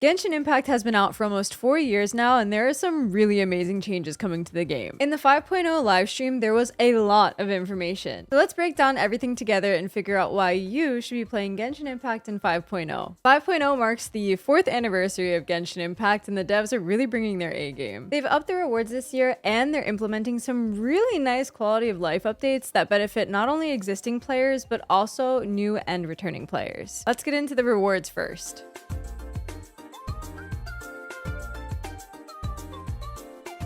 Genshin Impact has been out for almost 4 years now, and there are some really amazing changes coming to the game. In the 5.0 livestream, there was a lot of information. So let's break down everything together and figure out why you should be playing Genshin Impact in 5.0. 5.0 marks the 4th anniversary of Genshin Impact, and the devs are really bringing their A game. They've upped their rewards this year, and they're implementing some really nice quality of life updates that benefit not only existing players, but also new and returning players. Let's get into the rewards first.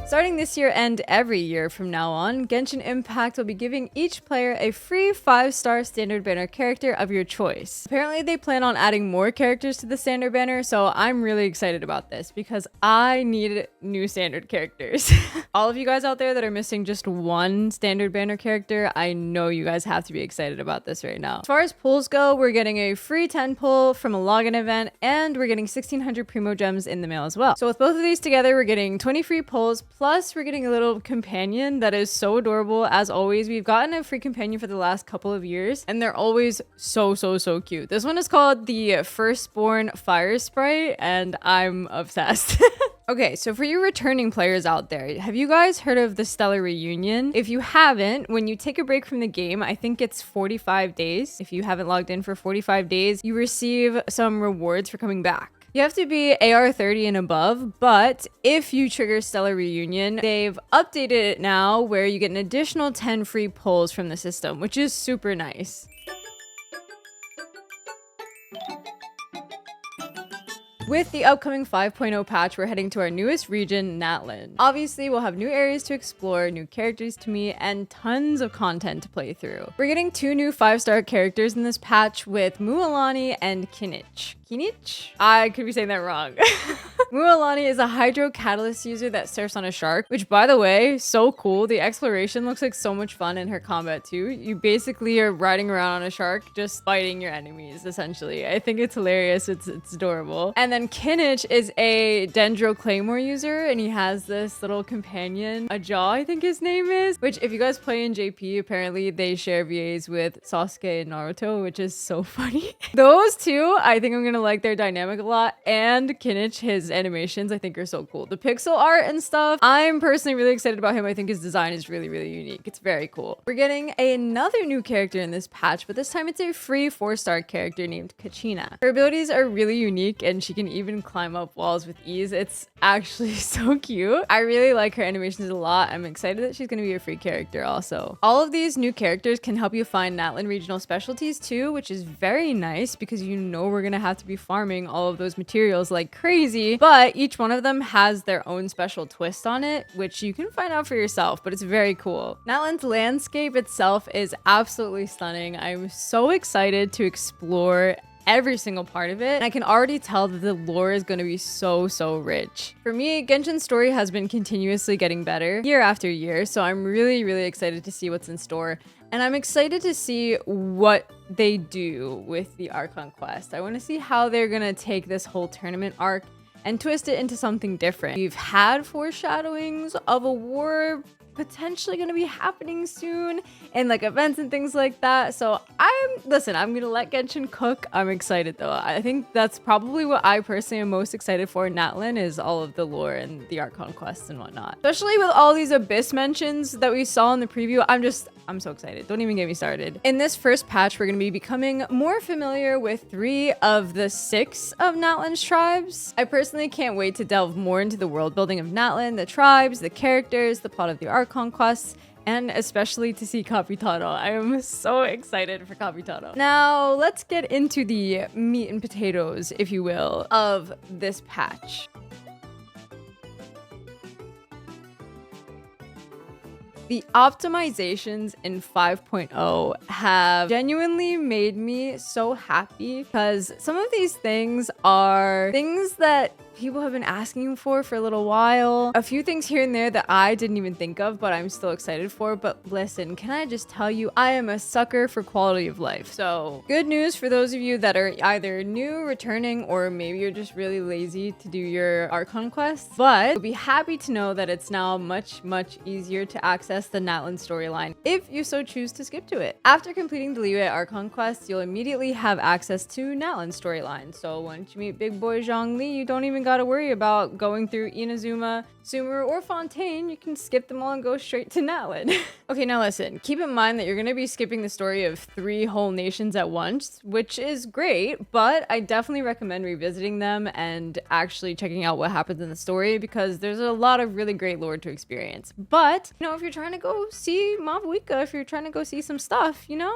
Starting this year and every year from now on, Genshin Impact will be giving each player a free 5-star standard banner character of your choice. Apparently they plan on adding more characters to the standard banner, so I'm really excited about this because I need new standard characters. All of you guys out there that are missing just one standard banner character, I know you guys have to be excited about this right now. As far as pulls go, we're getting a free 10 pull from a login event, and we're getting 1600 Primo Gems in the mail as well. So with both of these together, we're getting 20 free pulls, plus we're getting a little companion that is so adorable. As always, we've gotten a free companion for the last couple of years, and they're always so cute. This one is called the Firstborn Fire Sprite, and I'm obsessed. Okay, so for you returning players out there, have you guys heard of the Stellar Reunion? If you haven't, when you take a break from the game, I think it's 45 days. If you haven't logged in for 45 days, you receive some rewards for coming back. You have to be AR 30 and above, but if you trigger Stellar Reunion, they've updated it now where you get an additional 10 free pulls from the system, which is super nice. With the upcoming 5.0 patch, we're heading to our newest region, Natlan. Obviously, we'll have new areas to explore, new characters to meet, and tons of content to play through. We're getting 2 new 5-star characters in this patch with Mualani and Kinich. Kinich? I could be saying that wrong. Mualani is a Hydro Catalyst user that surfs on a shark, which, by the way, so cool. The exploration looks like so much fun in her combat too. You basically are riding around on a shark, just fighting your enemies, essentially. I think it's hilarious. It's adorable. And then Kinich is a Dendro Claymore user, and he has this little companion, a Jaw, I think his name is, which if you guys play in JP, apparently they share VAs with Sasuke and Naruto, which is so funny. Those two, I think I'm gonna like their dynamic a lot, and Kinich, his animations, I think are so cool. The pixel art and stuff, I'm personally really excited about him. I think his design is really unique. It's very cool. We're getting another new character in this patch, but this time it's a free 4-star character named Kachina. Her abilities are really unique, and she can even climb up walls with ease. It's actually so cute. I really like her animations a lot. I'm excited that she's going to be a free character also. All of these new characters can help you find Natlan regional specialties too, which is very nice because you know we're going to have to be farming all of those materials like crazy, but each one of them has their own special twist on it, which you can find out for yourself, but it's very cool. Natlan's landscape itself is absolutely stunning. I'm so excited to explore every single part of it, and I can already tell that the lore is going to be so rich. For me, Genshin's story has been continuously getting better year after year, so I'm really excited to see what's in store, and I'm excited to see what they do with the Archon quest. I want to see how they're going to take this whole tournament arc and twist it into something different. We've had foreshadowings of a war potentially going to be happening soon and like events and things like that. So I'm gonna let Genshin cook. I'm excited though. I think that's probably what I personally am most excited for in Natlan, is all of the lore and the Archon quests and whatnot. Especially with all these Abyss mentions that we saw in the preview. I'm so excited. Don't even get me started. In this first patch, we're going to be becoming more familiar with 3 of the 6 of Natlan's tribes. I personally can't wait to delve more into the world building of Natlan, the tribes, the characters, the plot of the Archon quests, and especially to see Capitano. I am so excited for Capitano. Now, let's get into the meat and potatoes, if you will, of this patch. The optimizations in 5.0 have genuinely made me so happy because some of these things are things that people have been asking for a little while. A few things here and there that I didn't even think of, but I'm still excited for. But listen, can I just tell you, I am a sucker for quality of life. So good news for those of you that are either new, returning, or maybe you're just really lazy to do your Archon quests. But you'll be happy to know that it's now much easier to access the Natlan storyline if you so choose to skip to it. After completing the Liyue Archon quest, you'll immediately have access to Natlan storyline. So once you meet big boy Zhongli, you don't even gotta worry about going through Inazuma, Sumeru, or Fontaine. You can skip them all and go straight to Natlan. Okay, now listen, keep in mind that you're gonna be skipping the story of 3 whole nations at once, which is great, but I definitely recommend revisiting them and actually checking out what happens in the story because there's a lot of really great lore to experience. But, you know, if you're trying to go see Mabuika, if you're trying to go see some stuff, you know,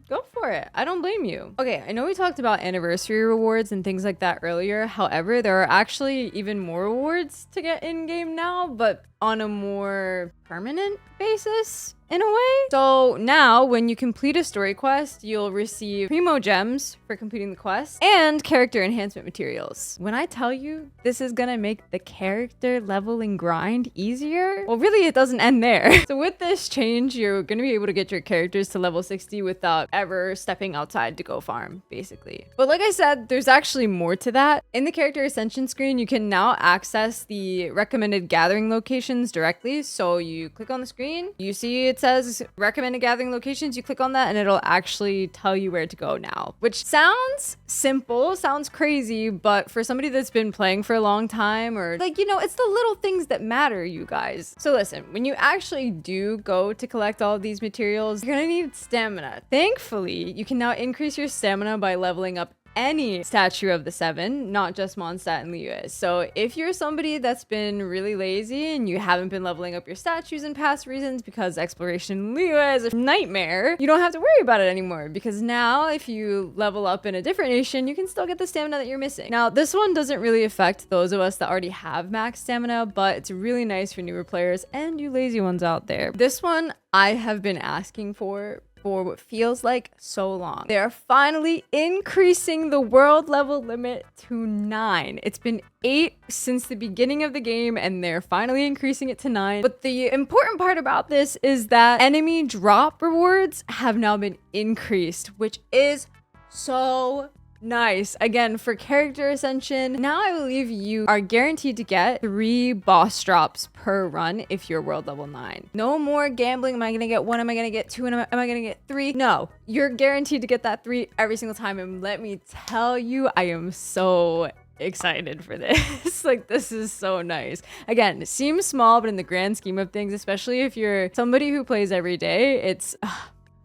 go for it. I don't blame you. Okay, I know we talked about anniversary rewards and things like that earlier. However, there are actually even more rewards to get in-game now, but on a more permanent basis in a way. So now when you complete a story quest, you'll receive Primo Gems for completing the quest and character enhancement materials. When I tell you this is gonna make the character leveling grind easier, well, really it doesn't end there. So with this change, you're gonna be able to get your characters to level 60 without ever stepping outside to go farm, basically. But like I said, there's actually more to that. In the character ascension screen, you can now access the recommended gathering locations directly. So you click on the screen, you see it says recommended gathering locations, you click on that and it'll actually tell you where to go now, which sounds simple, sounds crazy, but for somebody that's been playing for a long time, or like, you know, it's the little things that matter, you guys. So listen, when you actually do go to collect all of these materials, you're gonna need stamina. Thankfully, you can now increase your stamina by leveling up any statue of the 7, not just Mondstadt and Liyue. So if you're somebody that's been really lazy and you haven't been leveling up your statues in past reasons because exploration in Liyue is a nightmare, you don't have to worry about it anymore because now if you level up in a different nation, you can still get the stamina that you're missing. Now, this one doesn't really affect those of us that already have max stamina, but it's really nice for newer players and you lazy ones out there. This one I have been asking for what feels like so long. They are finally increasing the world level limit to 9. It's been 8 since the beginning of the game and they're finally increasing it to 9. But the important part about this is that enemy drop rewards have now been increased, which is so nice. Again, for character ascension, now I believe you are guaranteed to get 3 boss drops per run if you're world level 9. No more gambling. Am I gonna get 1? Am I gonna get 2? And am I gonna get 3? No, you're guaranteed to get that 3 every single time. And let me tell you, I am so excited for this. Like, this is so nice. Again, it seems small, but in the grand scheme of things, especially if you're somebody who plays every day, it's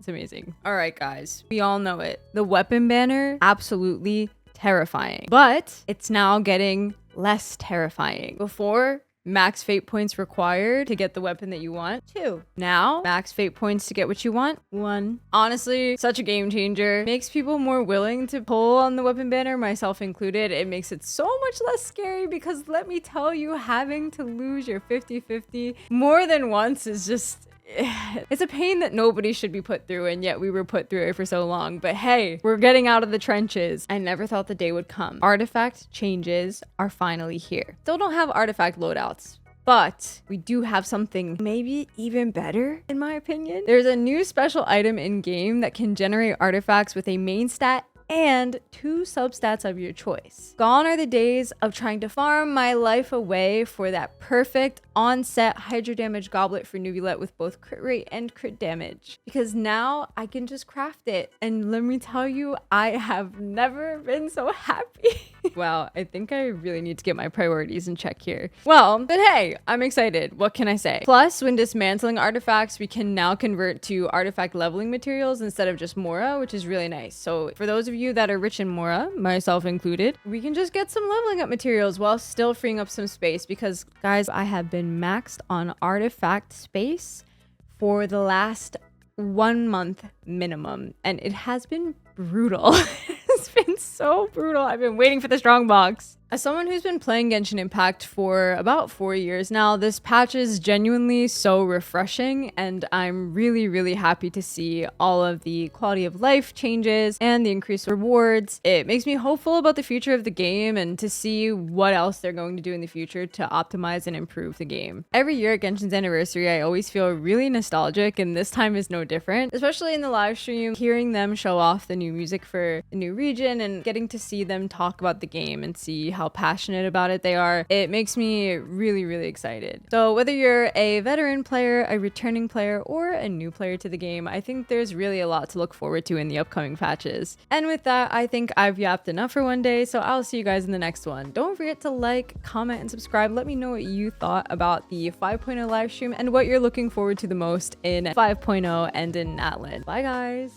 amazing. All right, guys, we all know it. The weapon banner, absolutely terrifying, but it's now getting less terrifying. Before, max fate points required to get the weapon that you want, 2. Now, max fate points to get what you want, 1. Honestly, such a game changer. Makes people more willing to pull on the weapon banner, myself included. It makes it so much less scary because let me tell you, having to lose your 50-50 more than once is just, it's a pain that nobody should be put through, and yet we were put through it for so long. But hey, we're getting out of the trenches. I never thought the day would come. Artifact changes are finally here. Still don't have artifact loadouts, but we do have something maybe even better, in my opinion. There's a new special item in game that can generate artifacts with a main stat and 2 substats of your choice. Gone are the days of trying to farm my life away for that perfect on-set Hydro Damage Goblet for Nuvulet with both crit rate and crit damage. Because now I can just craft it. And let me tell you, I have never been so happy. Wow, I think I really need to get my priorities in check here. Well, but hey, I'm excited. What can I say? Plus, when dismantling artifacts, we can now convert to artifact leveling materials instead of just Mora, which is really nice. So for those of you that are rich in Mora, myself included, we can just get some leveling up materials while still freeing up some space because, guys, I have been maxed on artifact space for the last 1 month minimum, and it has been brutal. It's been so brutal. I've been waiting for the strong box. As someone who's been playing Genshin Impact for about 4 years now, this patch is genuinely so refreshing, and I'm really happy to see all of the quality of life changes and the increased rewards. It makes me hopeful about the future of the game and to see what else they're going to do in the future to optimize and improve the game. Every year at Genshin's anniversary, I always feel really nostalgic, and this time is no different, especially in the live stream, hearing them show off the new music for the new region and getting to see them talk about the game and see how passionate about it they are. It makes me really excited. So whether you're a veteran player, a returning player, or a new player to the game, I think there's really a lot to look forward to in the upcoming patches. And with that, I think I've yapped enough for one day, so I'll see you guys in the next one. Don't forget to like, comment, and subscribe. Let me know what you thought about the 5.0 live stream and what you're looking forward to the most in 5.0 and in Natlan. Bye guys!